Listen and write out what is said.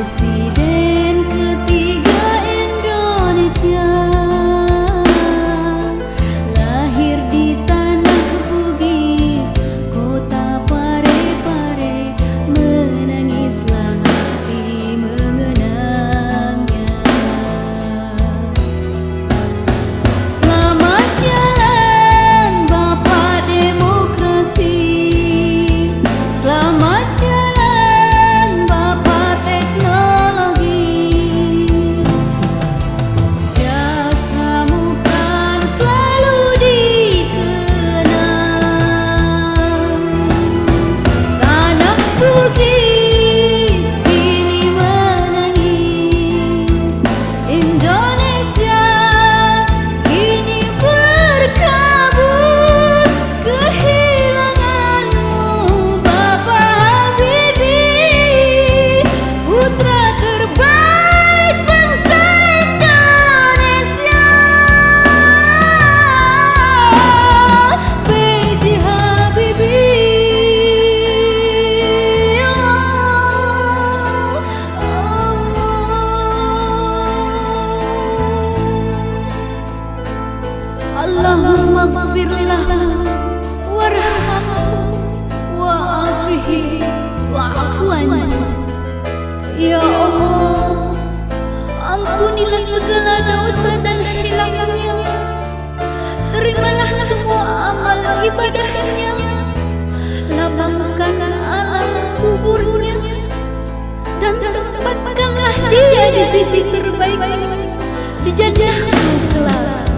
Presiden ketiga Indonesia, lahir di tanah Bugis, kota Parepare, menangislah hati mengenangnya. Selamat jalan Bapak Demokrasi, selamat jalan Bapak Teknologi. Jasamu kan selalu dikenang. Tanah Bugis kini menangis, Indonesia kini berkabut. Kehilanganmu Bapak Habibie, putra terbaik bangsa Indonesia. B.J. Habibie, Allahumma maghfirlah warhamhu wa'afihi wa'afwan. Ya Allah, ampunilah segala dosa dan hilangnya, terimalah semua amal ibadahnya, lapangkan alam kuburnya, dan tempatkanlah dia di sisi terbaik di jannah kelak.